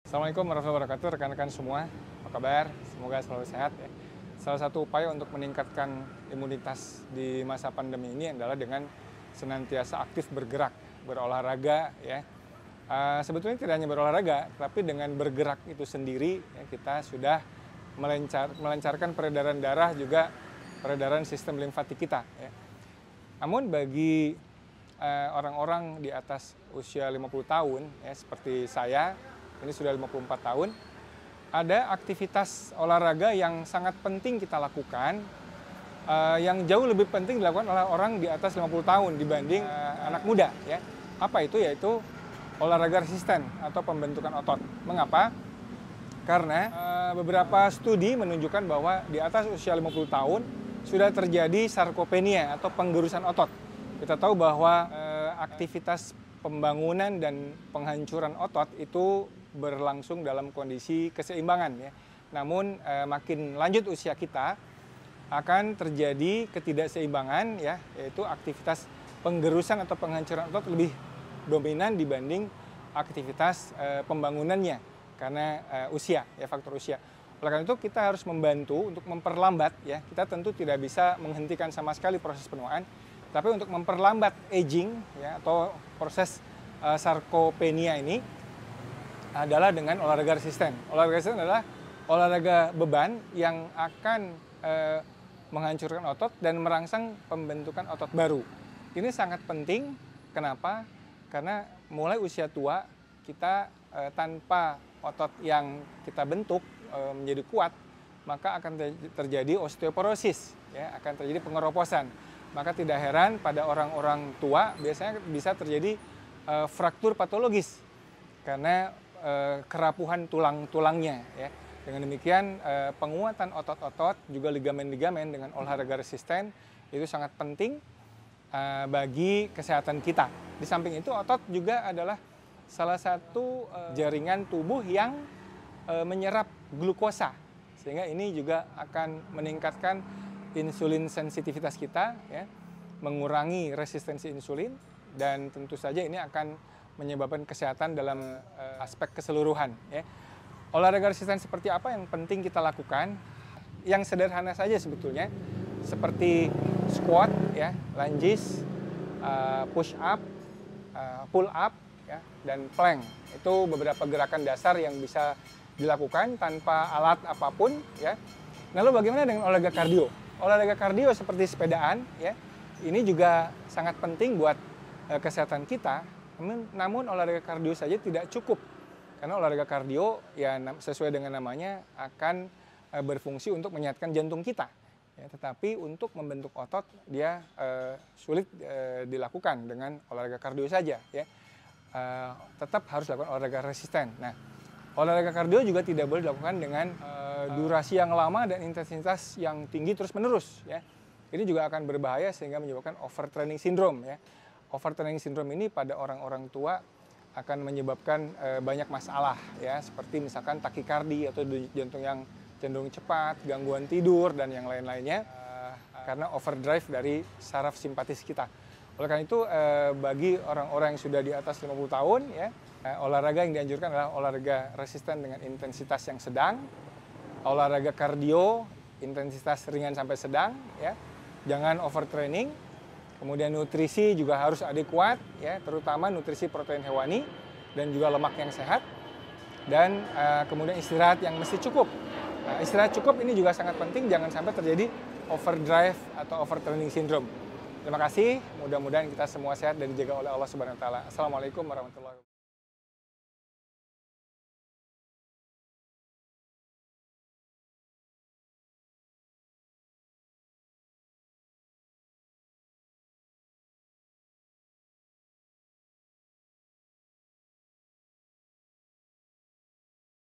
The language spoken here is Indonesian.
Assalamualaikum warahmatullahi wabarakatuh, rekan-rekan semua. Apa kabar? Semoga selalu sehat ya. Salah satu upaya untuk meningkatkan imunitas di masa pandemi ini adalah dengan senantiasa aktif bergerak, berolahraga ya. Sebetulnya tidak hanya berolahraga, tapi dengan bergerak itu sendiri ya, kita sudah melancarkan peredaran darah, juga peredaran sistem limfatik kita ya. Namun bagi orang-orang di atas usia 50 tahun ya, seperti saya, ini sudah 54 tahun, ada aktivitas olahraga yang sangat penting kita lakukan, yang jauh lebih penting dilakukan oleh orang di atas 50 tahun dibanding anak muda ya. Apa itu? Yaitu olahraga resisten atau pembentukan otot. Mengapa? Karena beberapa studi menunjukkan bahwa di atas usia 50 tahun sudah terjadi sarkopenia atau penggerusan otot. Kita tahu bahwa aktivitas pembangunan dan penghancuran otot itu berlangsung dalam kondisi keseimbangan ya. Namun makin lanjut usia kita akan terjadi ketidakseimbangan ya, yaitu aktivitas penggerusan atau penghancuran otot lebih dominan dibanding aktivitas pembangunannya karena usia ya, faktor usia. Oleh karena itu kita harus membantu untuk memperlambat ya. Kita tentu tidak bisa menghentikan sama sekali proses penuaan, tapi untuk memperlambat aging ya, atau proses sarkopenia ini adalah dengan olahraga resisten. Olahraga resisten adalah olahraga beban yang akan menghancurkan otot dan merangsang pembentukan otot baru. Ini sangat penting. Kenapa? Karena mulai usia tua kita tanpa otot yang kita bentuk menjadi kuat, maka akan terjadi osteoporosis, ya, akan terjadi pengeroposan. Maka tidak heran pada orang-orang tua biasanya bisa terjadi fraktur patologis karena kerapuhan tulang-tulangnya ya. Dengan demikian penguatan otot-otot juga ligamen-ligamen dengan olahraga resisten itu sangat penting bagi kesehatan kita. Di samping itu otot juga adalah salah satu jaringan tubuh yang menyerap glukosa, sehingga ini juga akan meningkatkan insulin sensitivitas kita ya, mengurangi resistensi insulin, dan tentu saja ini akan menyebabkan kesehatan dalam aspek keseluruhan ya. Olahraga resisten seperti apa yang penting kita lakukan? Yang sederhana saja sebetulnya, seperti squat ya, lunges, push up, pull up ya, dan plank. Itu beberapa gerakan dasar yang bisa dilakukan tanpa alat apapun ya. Lalu bagaimana dengan olahraga kardio? Olahraga kardio seperti sepedaan ya, ini juga sangat penting buat kesehatan kita. Namun olahraga kardio saja tidak cukup, karena olahraga kardio ya sesuai dengan namanya akan berfungsi untuk menyehatkan jantung kita ya, tetapi untuk membentuk otot dia sulit dilakukan dengan olahraga kardio saja ya. Tetap harus dilakukan olahraga resisten. Nah, olahraga kardio juga tidak boleh dilakukan dengan durasi yang lama dan intensitas yang tinggi terus-menerus ya. Ini juga akan berbahaya sehingga menyebabkan overtraining syndrome ya. Overtraining syndrome ini pada orang-orang tua akan menyebabkan banyak masalah ya, seperti misalkan takikardi atau jantung yang cenderung cepat, gangguan tidur dan yang lain-lainnya karena overdrive dari saraf simpatis kita. Oleh karena itu bagi orang-orang yang sudah di atas 50 tahun ya, olahraga yang dianjurkan adalah olahraga resisten dengan intensitas yang sedang, olahraga kardio intensitas ringan sampai sedang ya. Jangan overtraining. Kemudian nutrisi juga harus adekuat ya, terutama nutrisi protein hewani dan juga lemak yang sehat. Dan kemudian istirahat yang mesti cukup. Nah, istirahat cukup ini juga sangat penting, jangan sampai terjadi overdrive atau overtraining syndrome. Terima kasih, mudah-mudahan kita semua sehat dan dijaga oleh Allah Subhanahu wa taala. Assalamualaikum warahmatullahi wabarakatuh.